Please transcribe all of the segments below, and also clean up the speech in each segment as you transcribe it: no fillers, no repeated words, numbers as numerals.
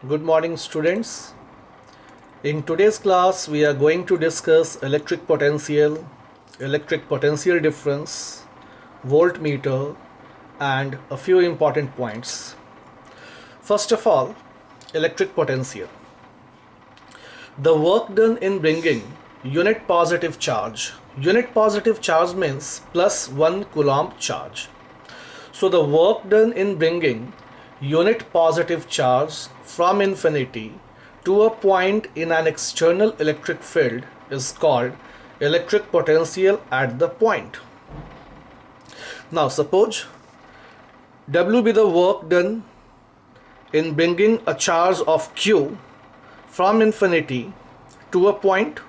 Good morning, students. In today's class, we are going to discuss electric potential difference, voltmeter, and a few important points. First of all, electric potential. The work done in bringing unit positive charge. Unit positive charge means plus 1 coulomb charge. So the work done in bringing unit positive charge from infinity to a point in an external electric field is called electric potential at the point. Now suppose W be the work done in bringing a charge of Q from infinity to a point,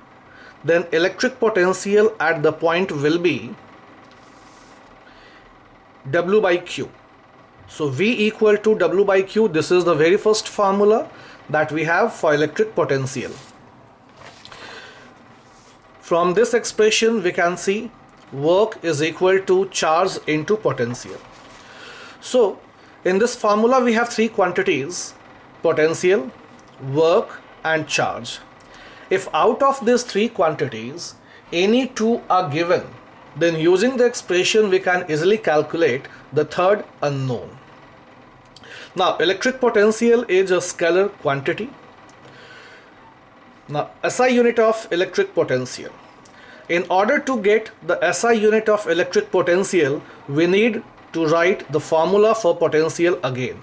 then electric potential at the point will be W by Q. So V equal to W by Q. This is the very first formula that we have for electric potential. From this expression we can see work is equal to charge into potential. So in this formula we have three quantities: potential, work and charge. If out of these three quantities any two are given, then using the expression we can easily calculate the third unknown. Now electric potential is a scalar quantity. Now SI unit of electric potential. In order to get the SI unit of electric potential, we need to write the formula for potential again.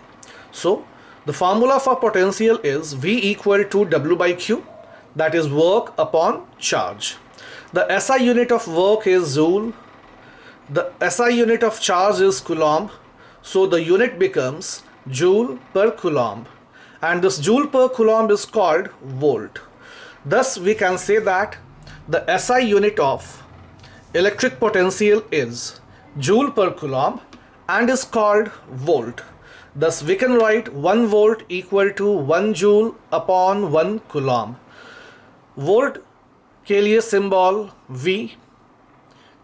So the formula for potential is V equal to W by Q, that is work upon charge. The SI unit of work is joule. The SI unit of charge is coulomb. So the unit becomes joule per coulomb. And this joule per coulomb is called volt. Thus we can say that the SI unit of electric potential is joule per coulomb and is called volt. Thus we can write 1 volt equal to 1 joule upon 1 coulomb. Volt के लिए symbol V,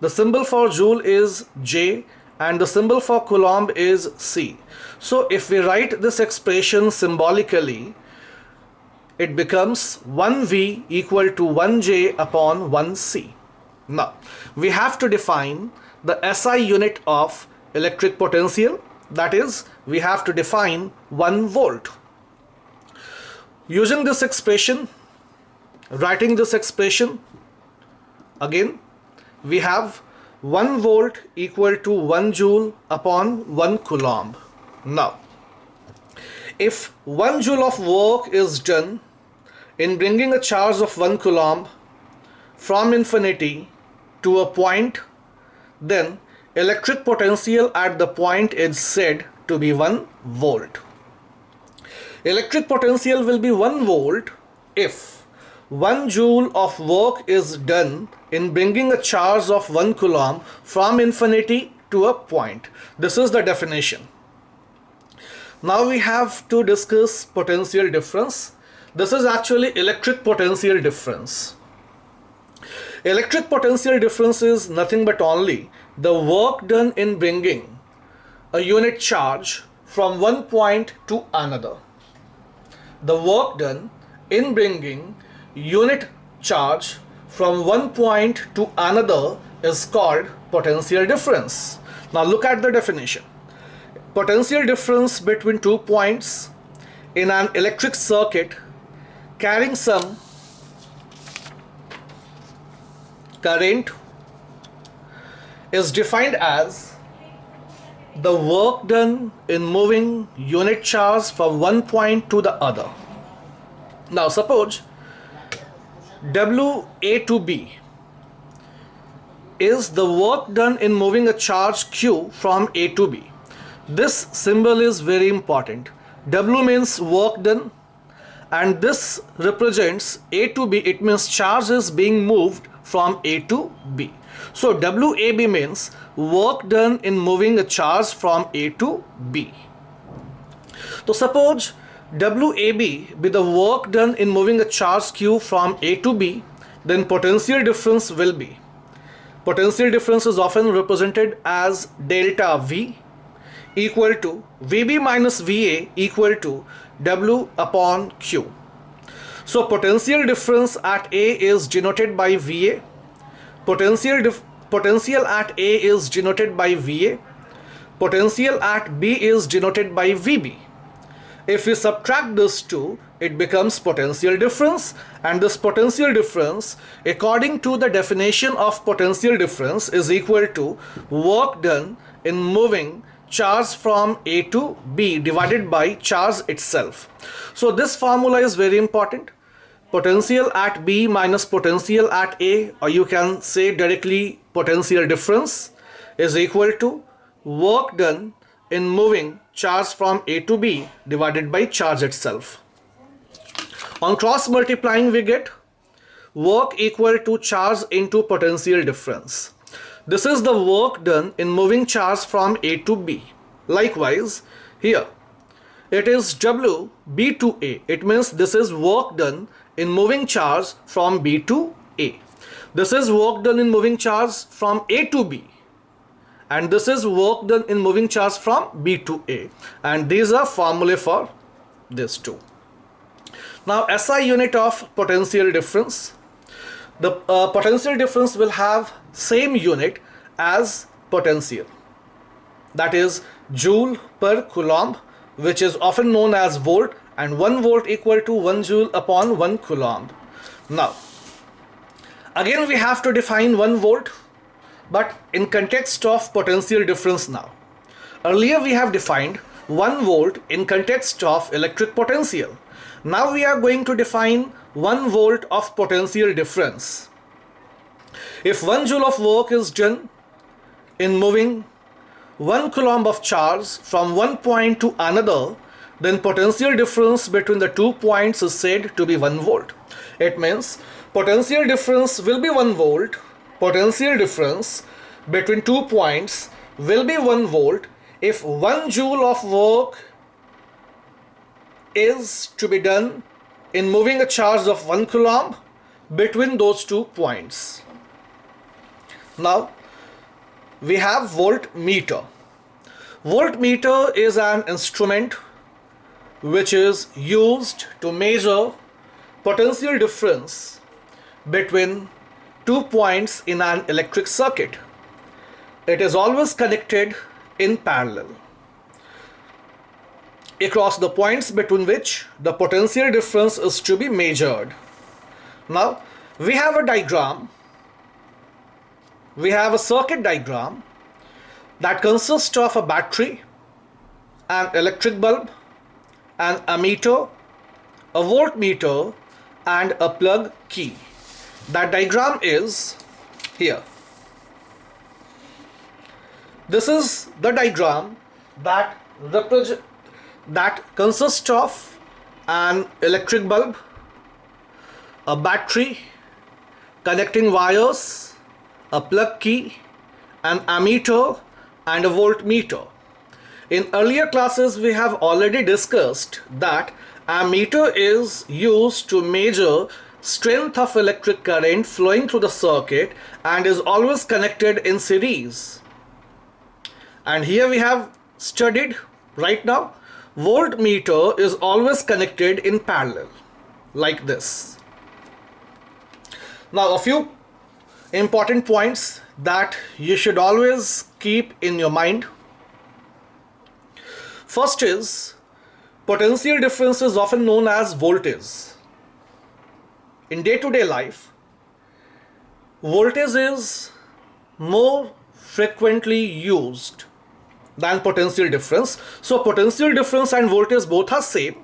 the symbol for joule is J and the symbol for coulomb is C. So if we write this expression symbolically, it becomes 1V equal to 1J upon 1C. Now we have to define the SI unit of electric potential, that is we have to define 1 volt. Using this expression, writing this expression again, we have 1 volt equal to 1 joule upon 1 coulomb. Now if 1 joule of work is done in bringing a charge of 1 coulomb from infinity to a point, then electric potential at the point is said to be 1 volt. Electric potential will be 1 volt if 1 joule of work is done in bringing a charge of 1 coulomb from infinity to a point. This is the definition. Now we have to discuss potential difference. This is actually electric potential difference. Electric potential difference is nothing but only the work done in bringing a unit charge from one point to another. The work done in bringing unit charge from one point to another is called potential difference. Now look at the definition. Potential difference between 2 points in an electric circuit carrying some current is defined as the work done in moving unit charge from one point to the other. Now suppose W A to B is the work done in moving a charge Q from A to B. This symbol is very important. W means work done and this represents A to B. It means charge is being moved from A to B. So WAB means work done in moving a charge from A to B. So suppose WAB be the work done in moving a charge Q from A to B, then potential difference will be. Potential difference is often represented as delta V equal to VB minus VA equal to W upon Q. So potential difference at A is denoted by VA. Potential at A is denoted by VA. Potential at B is denoted by VB. If we subtract this two, it becomes potential difference, and this potential difference, according to the definition of potential difference, is equal to work done in moving charge from A to B divided by charge itself. So this formula is very important. Potential at B minus potential at A, or you can say directly potential difference, is equal to work done in moving charge from A to B divided by charge itself. On cross multiplying, we get work equal to charge into potential difference. This is the work done in moving charge from A to B. Likewise, here it is W B to A. It means this is work done in moving charge from B to A. This is work done in moving charge from A to B. And this is work done in moving charge from B to A. And these are formulae for this too. Now SI unit of potential difference. The potential difference will have same unit as potential. That is joule per coulomb, which is often known as volt, and 1 volt equal to 1 joule upon 1 coulomb. Now, again we have to define 1 volt, but in context of potential difference now. Earlier we have defined 1 volt in context of electric potential. Now we are going to define 1 volt of potential difference. If 1 joule of work is done in moving 1 coulomb of charge from one point to another, then potential difference between the 2 points is said to be 1 volt. It means potential difference will be 1 volt. Potential difference between 2 points will be 1 volt if 1 joule of work is to be done in moving a charge of 1 coulomb between those 2 points. Now we have voltmeter. Voltmeter is an instrument which is used to measure potential difference between 2 points in an electric circuit. It is always connected in parallel across the points between which the potential difference is to be measured. Now we have a diagram. We have a circuit diagram that consists of a battery, an electric bulb, an ammeter, a voltmeter, and a plug key. That diagram is here. This is the diagram that consists of an electric bulb, a battery, connecting wires, a plug key, an ammeter, and a voltmeter. In earlier classes, we have already discussed that ammeter is used to measure strength of electric current flowing through the circuit and is always connected in series. And here we have studied right now, voltmeter is always connected in parallel like this. Now a few important points that you should always keep in your mind. First is, potential difference is often known as voltage. In day-to-day life, voltage is more frequently used than potential difference. So potential difference and voltage both are same.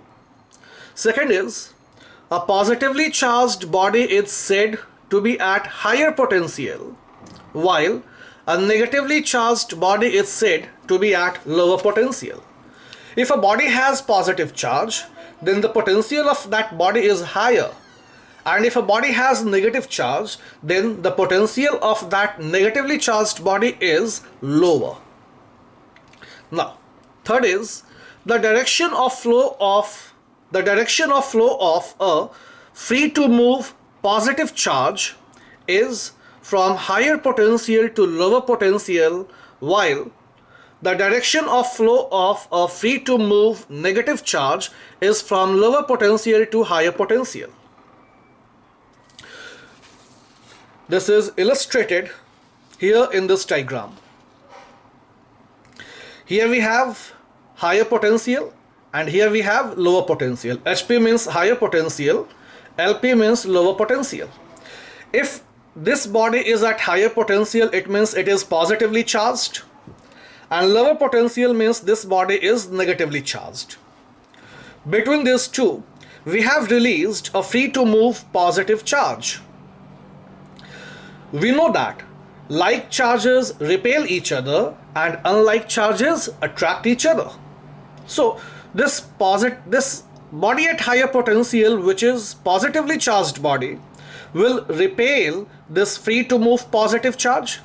Second is, a positively charged body is said to be at higher potential, while a negatively charged body is said to be at lower potential. If a body has positive charge, then the potential of that body is higher. And if a body has negative charge, then the potential of that negatively charged body is lower. Now, third is the direction of flow of a free to move positive charge is from higher potential to lower potential, while the direction of flow of a free to move negative charge is from lower potential to higher potential. This is illustrated here in this diagram. Here we have higher potential and here we have lower potential. HP means higher potential, LP means lower potential. If this body is at higher potential, it means it is positively charged, and lower potential means this body is negatively charged. Between these two, we have released a free to move positive charge. We know that like charges repel each other and unlike charges attract each other. So this body at higher potential, which is positively charged body, will repel this free to move positive charge,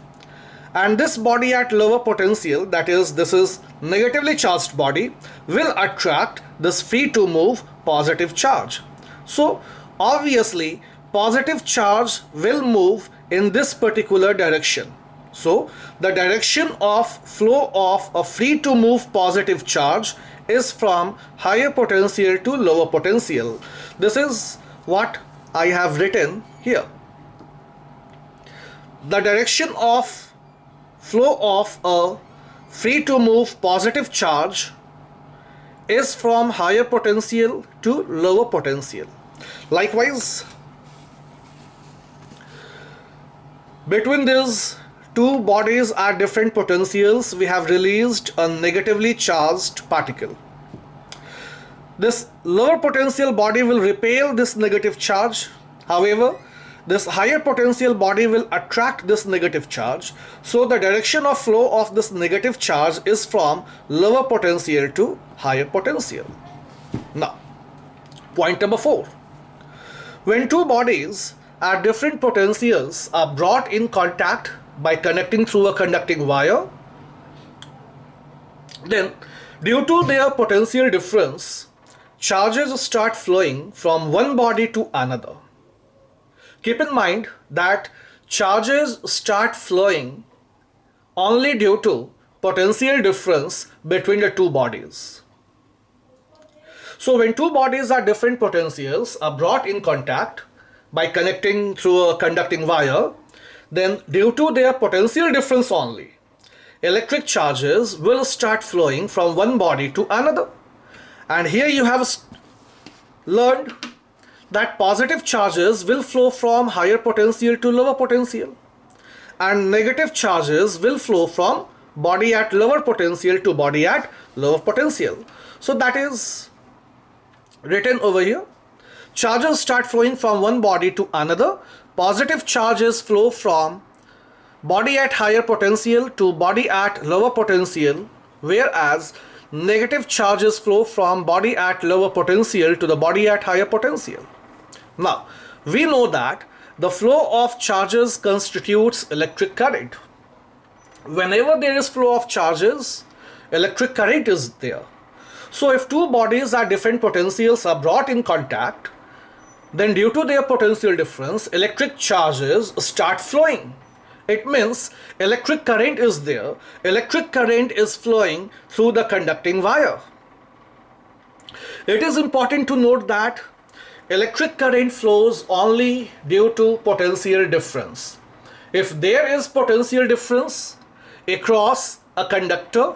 and this body at lower potential, that is, this is negatively charged body, will attract this free to move positive charge. So obviously positive charge will move in this particular direction. So the direction of flow of a free to move positive charge is from higher potential to lower potential. This is what I have written here. The direction of flow of a free to move positive charge is from higher potential to lower potential. Likewise, between these two bodies at different potentials, we have released a negatively charged particle. This lower potential body will repel this negative charge. However, this higher potential body will attract this negative charge. So the direction of flow of this negative charge is from lower potential to higher potential. Now, point number 4. When two bodies at different potentials are brought in contact by connecting through a conducting wire, then due to their potential difference, charges start flowing from one body to another. Keep in mind that charges start flowing only due to potential difference between the two bodies. So when two bodies at different potentials are brought in contact by connecting through a conducting wire, then due to their potential difference only, electric charges will start flowing from one body to another. And here you have learned that positive charges will flow from higher potential to lower potential, and negative charges will flow from body at lower potential to body at lower potential. So that is written over here. Charges start flowing from one body to another. Positive charges flow from body at higher potential to body at lower potential, whereas negative charges flow from body at lower potential to the body at higher potential. Now, we know that the flow of charges constitutes electric current. Whenever there is flow of charges, electric current is there. So if two bodies at different potentials are brought in contact, then due to their potential difference, electric charges start flowing. It means electric current is there. Electric current is flowing through the conducting wire. It is important to note that electric current flows only due to potential difference. If there is potential difference across a conductor,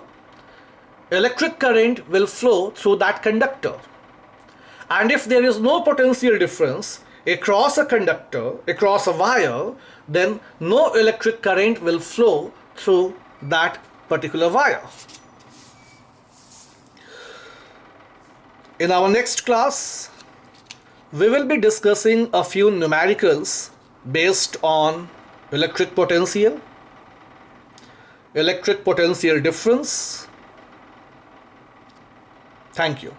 electric current will flow through that conductor. And if there is no potential difference across a conductor, across a wire, then no electric current will flow through that particular wire. In our next class, we will be discussing a few numericals based on electric potential difference. Thank you.